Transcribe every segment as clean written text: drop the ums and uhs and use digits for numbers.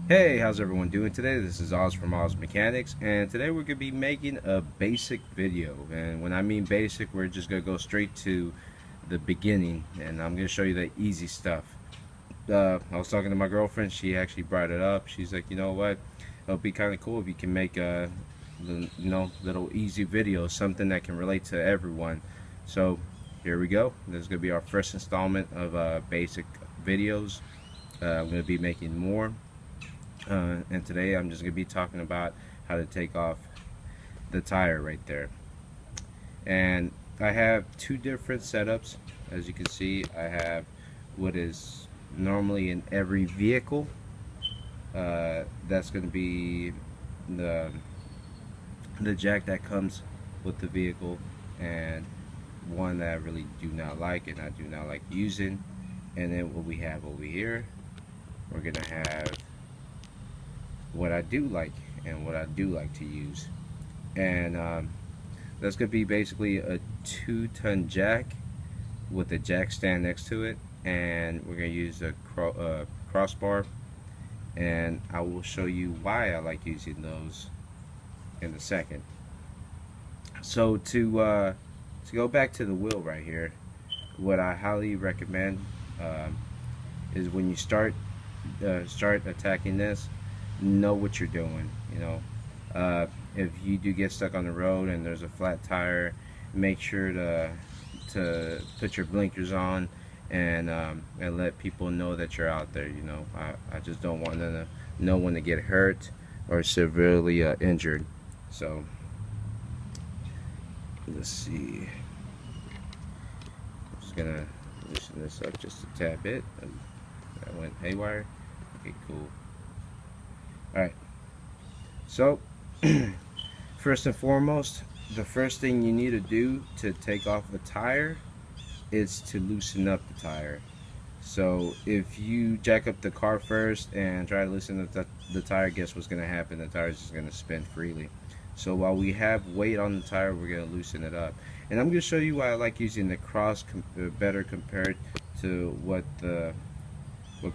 Hey, how's everyone doing today? This is Oz from Oz Mechanics, and today we're going to be making a basic video. And when I mean basic, we're just going to go straight to the beginning, and I'm going to show you the easy stuff. I was talking to my girlfriend. She actually brought it up. She's like, you know what? It'll be kind of cool if you can make little easy videos, something that can relate to everyone. So here we go. This is going to be our first installment of basic videos. I'm going to be making more. And today I'm just going to be talking about how to take off the tire right there. And I have two different setups. As you can see, I have what is normally in every vehicle. That's going to be the jack that comes with the vehicle, and one that I really do not like and I do not like using. And then what we have over here, we're going to have what I do like and what I do like to use. And that's going to be basically a 2-ton jack with a jack stand next to it, and we're going to use a crossbar, and I will show you why I like using those in a second. So to go back to the wheel right here, what I highly recommend is when you start attacking this, know what you're doing. If you do get stuck on the road and there's a flat tire, make sure to put your blinkers on and let people know that you're out there. I just don't want no one to get hurt or severely injured. So let's see, I'm just gonna loosen this up just a tad bit. That went haywire. Okay, cool. Alright, so first and foremost, the first thing you need to do to take off the tire is to loosen up the tire. So if you jack up the car first and try to loosen up the tire, guess what's going to happen? The tire is just going to spin freely. So while we have weight on the tire, we're going to loosen it up. And I'm going to show you why I like using the cross better compared to what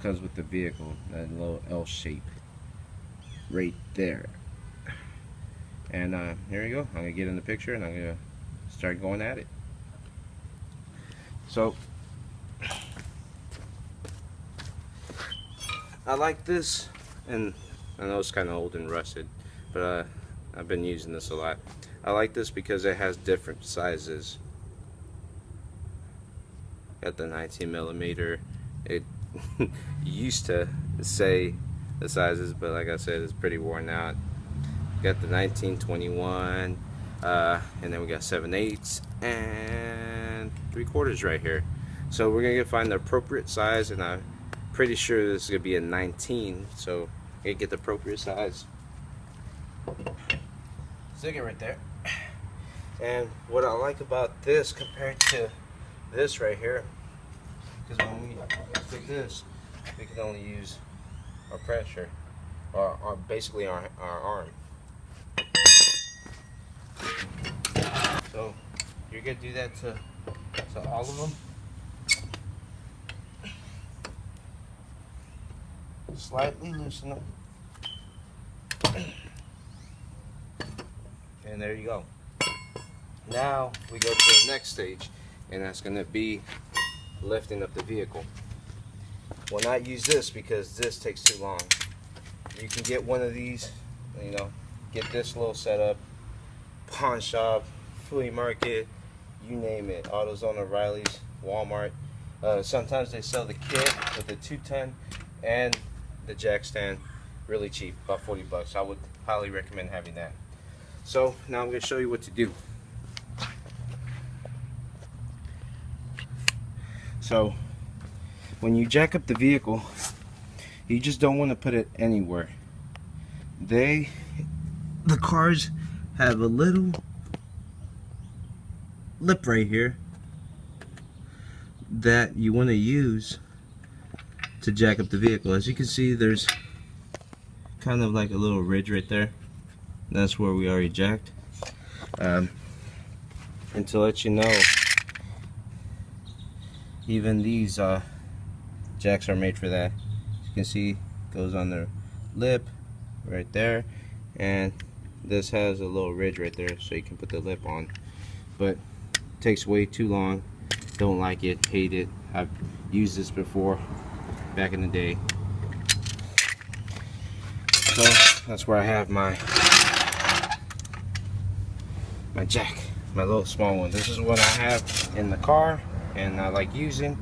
comes with the vehicle, that little L shape right there. And here you go. I'm gonna get in the picture and I'm gonna start going at it. So I like this, and I know it's kind of old and rusted, but I've been using this a lot. I like this because it has different sizes. Got the 19 millimeter. It used to say the sizes, but like I said, it's pretty worn out. Got the 1921, and then we got 7/8 and 3/4 right here. So we're gonna find the appropriate size, and I'm pretty sure this is gonna be a 19. So I'm gonna get the appropriate size. Stick it right there. And what I like about this compared to this right here, because when we stick this, we can only use our pressure, or basically our arm. So you're gonna do that to all of them. Slightly loosen them, and there you go. Now we go to the next stage, and that's gonna be lifting up the vehicle. We'll not use this because this takes too long. You can get one of these, get this little setup, pawn shop, flea market, you name it, AutoZone, O'Reilly's, Walmart. Sometimes they sell the kit with the 2-ton and the jack stand really cheap, about 40 bucks. I would highly recommend having that. So now I'm going to show you what to do. So when you jack up the vehicle, you just don't want to put it anywhere. The cars have a little lip right here that you want to use to jack up the vehicle. As you can see, there's kind of like a little ridge right there. That's where we already jacked. And to let you know, even these jacks are made for that. As you can see, it goes on the lip right there, and this has a little ridge right there so you can put the lip on, but it takes way too long. Don't like it, hate it. I've used this before back in the day. So that's where I have my jack, my little small one. This is what I have in the car and I like using.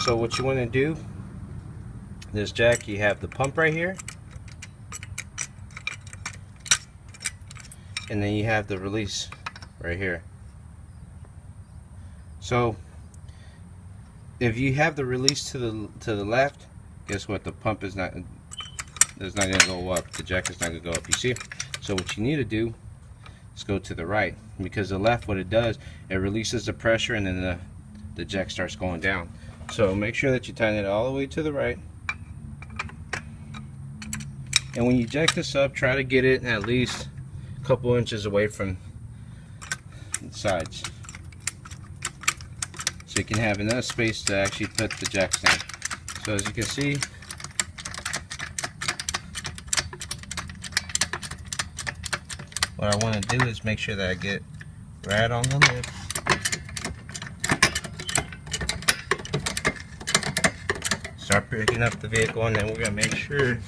So what you want to do, this jack, you have the pump right here, and then you have the release right here. So if you have the release to the left, guess what? The pump is not going to go up. The jack is not going to go up. You see? So what you need to do is go to the right, because the left, what it does, it releases the pressure and then the jack starts going down. So make sure that you tighten it all the way to the right. And when you jack this up, try to get it at least a couple inches away from the sides, so you can have enough space to actually put the jack stand. So as you can see, what I want to do is make sure that I get right on the lip. Start picking up the vehicle, and then we're going to make sure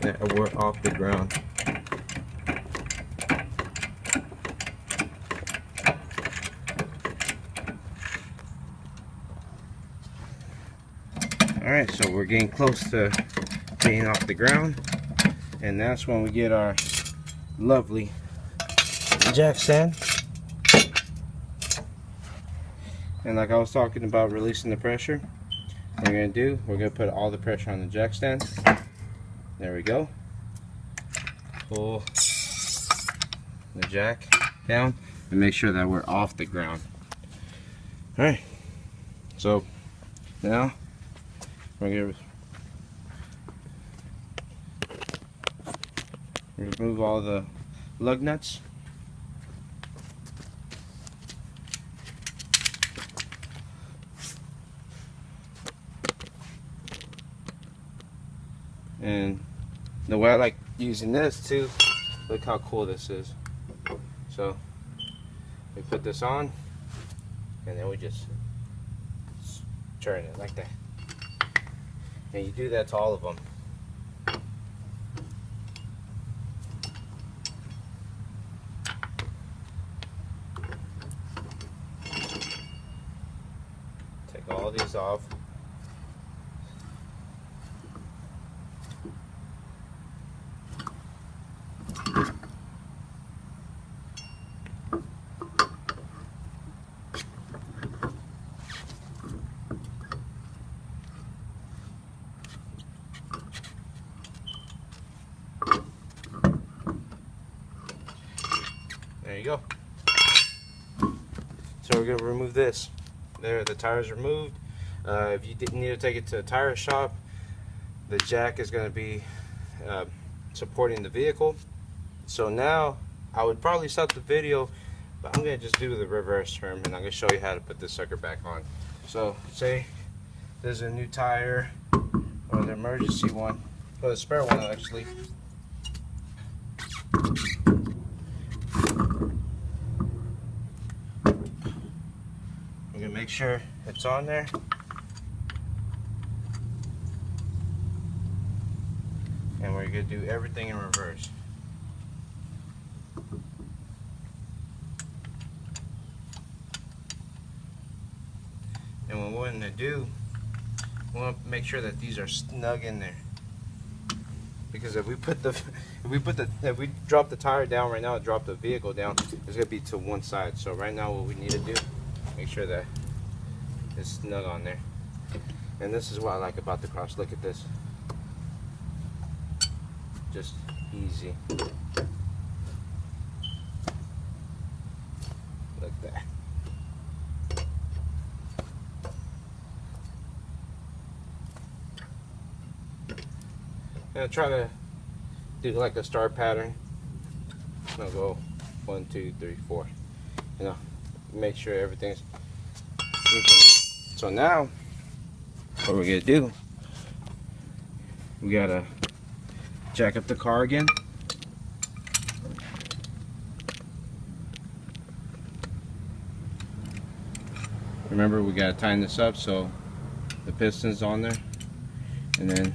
that we're off the ground. Alright, so we're getting close to being off the ground, and that's when we get our lovely jack stand. And like I was talking about releasing the pressure, what we're going to do, we're going to put all the pressure on the jack stand. There we go. Pull the jack down and make sure that we're off the ground. Alright, so now we're going to remove all the lug nuts. And the way I like using this too, look how cool this is. So we put this on, and then we just turn it like that. And you do that to all of them. Take all these off. There you go. So we're going to remove this. There, the tire's removed. If you didn't need to take it to a tire shop, the jack is going to be supporting the vehicle. So now I would probably stop the video, but I'm going to just do the reverse turn, and I'm going to show you how to put this sucker back on. So say there's a new tire, or the emergency one, or the spare one actually. Make sure it's on there. And we're going to do everything in reverse. And what we're going to do, we want to make sure that these are snug in there. Because if we drop the tire down right now, drop the vehicle down, it's going to be to one side. So right now what we need to do, make sure that it's snug on there. And this is what I like about the Cross. Look at this. Just easy. Look at that. And try to do like a star pattern. I'll go 1, 2, 3, 4. You know, make sure everything's So now, what we're gonna do, we gotta jack up the car again. Remember, we gotta tighten this up so the piston's on there, and then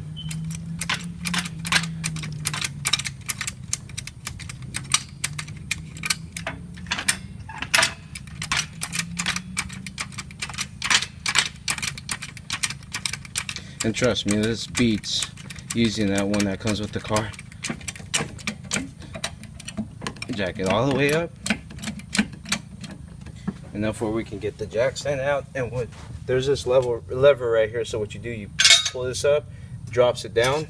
trust me, this beats using that one that comes with the car. Jack it all the way up enough where we can get the jack stand out, and what there's this lever right here, so what you do, you pull this up, drops it down,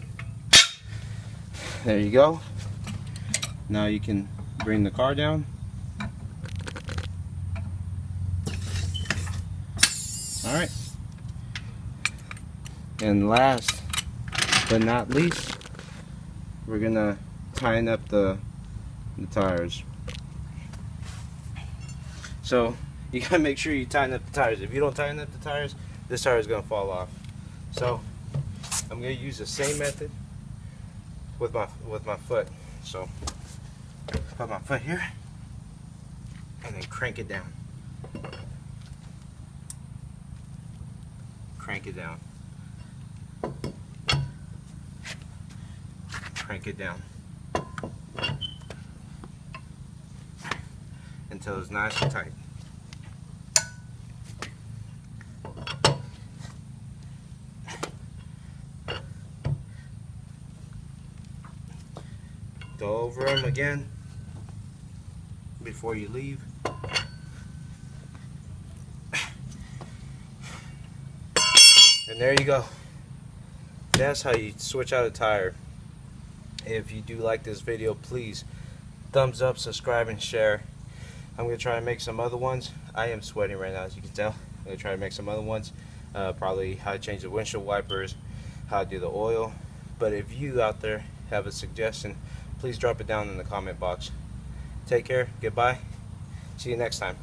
there you go. Now you can bring the car down. Alright, and last but not least, we're gonna tighten up the tires. So you gotta make sure you tighten up the tires. If you don't tighten up the tires, this tire is gonna fall off. So I'm gonna use the same method with my foot. So put my foot here and then crank it down. Crank it down. Crank it down until it's nice and tight. Go over them again before you leave. And there you go. That's how you switch out a tire. If you do like this video, please thumbs up, subscribe, and share. I'm going to try to make some other ones. I am sweating right now, as you can tell. I'm going to try to make some other ones. Probably how to change the windshield wipers, how to do the oil. But if you out there have a suggestion, please drop it down in the comment box. Take care. Goodbye. See you next time.